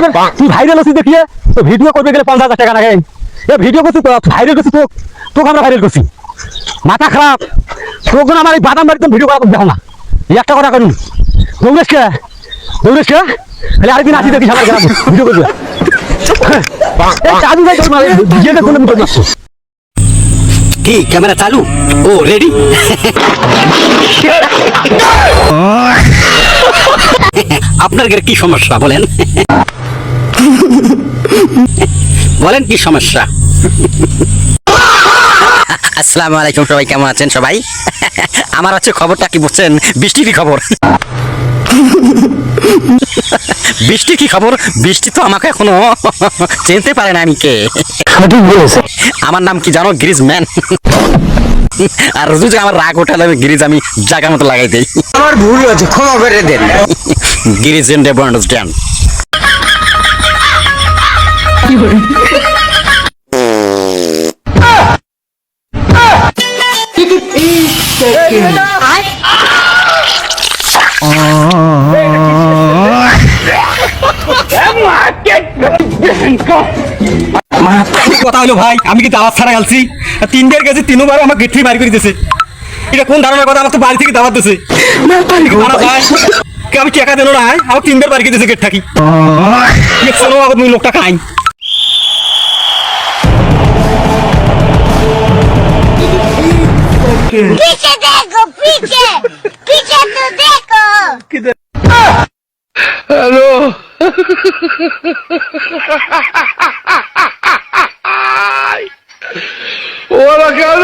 ধরনের তুই ভাইরাল হচ্ছিস দেখিয়ে তো ভিডিও করবে গেলে 50,000 টাকা লাগে। এ ভিডিও করছিস তো ভাইরাল করছিস তোকে আমরা ভাইরাল করছি। মাথা খারাপ তোকে আমার এই বাদাম বাড়িতে ভিডিও করা দেখো না। এই একটা কথা করুন দৌড়েশ কে খালি আরেকদিন আসি দেখিস আমার ভিডিও করবে। চালু ভাই কি ক্যামেরা চালু? ও রেডি। আপনার কি সমস্যা বলেন? বলেন কি সমস্যা? আসসালামু আলাইকুম, সবাই কেমন আছেন? সবাই আমার হচ্ছে খবরটা কি বুঝছেন? বৃষ্টির খবর। বৃষ্টির কি খবর? বৃষ্টি তো আমাকে এখনো চিনতে পারে না আমি কে। আমার নাম কি জানো? Grease man. আর যদি আমার রাগ ওঠালে আমি গ্রিজ আমি জায়গা মতো লাগাই দেই। আমার ভুল হয়েছে, ক্ষমা করে দেন। গ্রিজ এন্ড নেভার আন্ডারস্ট্যান্ড। কথা হলো ভাই, আমি কি দাওয়াত ছাড়া গেছি 3 বার গেছি, 3বার আমার গেট থেকে বাড়ি করে দিয়েছে। এটা কোন ধারণার কথা? আমার তো বাড়ি থেকে দাওয়াত দিয়েছে, আমি টাকা দেবো না, আমার 3 বার বাড়ি করে দিয়েছে গেট থাকি। লোকটা খাই पीछे देखो, पीछे पीछे तो देखो। हेलो। ওরা কেন?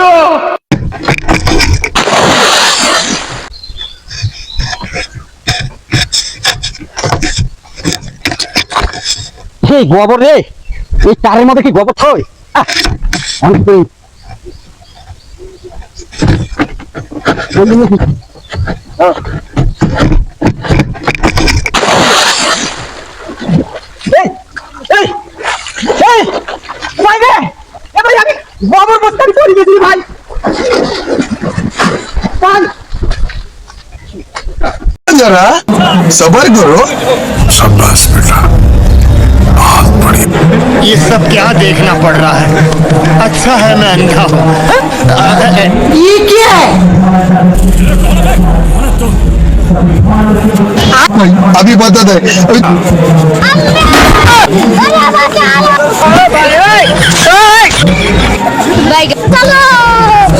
সেই গোবর রে, এই তারের মধ্যে কি গোবর থই? গোবর বস্তা চুরি গেছি ভাই। जरा सबर करो। शाबाश बेटा, बहुत बढ़िया। ये सब क्या देखना पड़ रहा है? अच्छा है मैं अंधा हूँ। ये क्या है? अभी बता दे।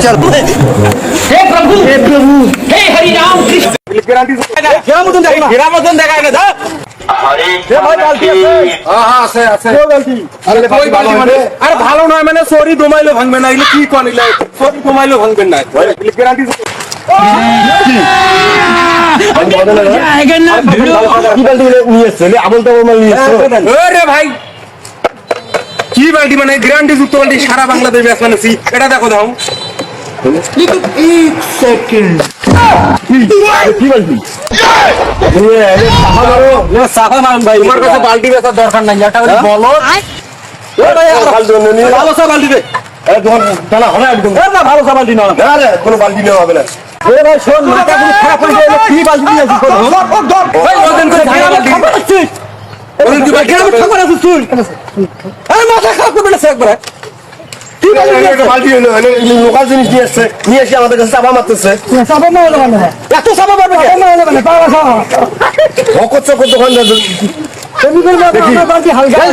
चलो हे प्रभु हे हरि राम कृष्ण। আরে ভালো নয় মানে সরি দমাইলে ভাঙবে না, এগুলো কি কনিলে সরি দমাইলে ভাঙবেন না। গ্যারান্টি ভাই কি বালতি মানে গ্যারান্টি যুক্ত বালতি সারা বাংলাদেশ ব্যাস মানে এটা দেখো দাও। তোমার কাছে বালতি বেচার দরকার নাই, একটা বলো ভালো সব বালতি দে। ভালো সব বালতি না, কোনো বালতি নেওয়া হবে না। শোন মাথা খারাপ হয়ে গেলে কি বালতি নিয়ে আসিস? মাথা খারাপ করবে না একবার। লোকাল জিনিস নিয়ে আসছে, নিয়ে এসে আমাদের কাছে চাপা মারতেছে। এত চাপা পারবে দোকান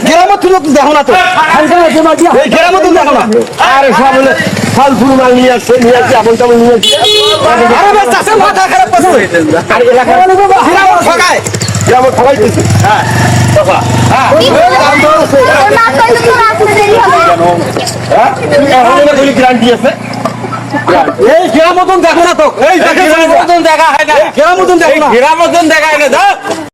গ্রামের তুলো দেখো না তো, গ্রামের তুলো দেখো না। আরে সব হলে ফল ফুল মাল নিয়ে আসছে, আপন চাপন নিয়ে আসছে। মাথা খারাপ করছে গ্রামে ঠকাইতেছে। গ্যারান্টি আছে। এই গ্রাম মতন দেখো না তো, এই গ্রাম মতন দেখা হয় না, গ্রাম মতন দেখো না, গ্রাম মতন দেখা হয় না।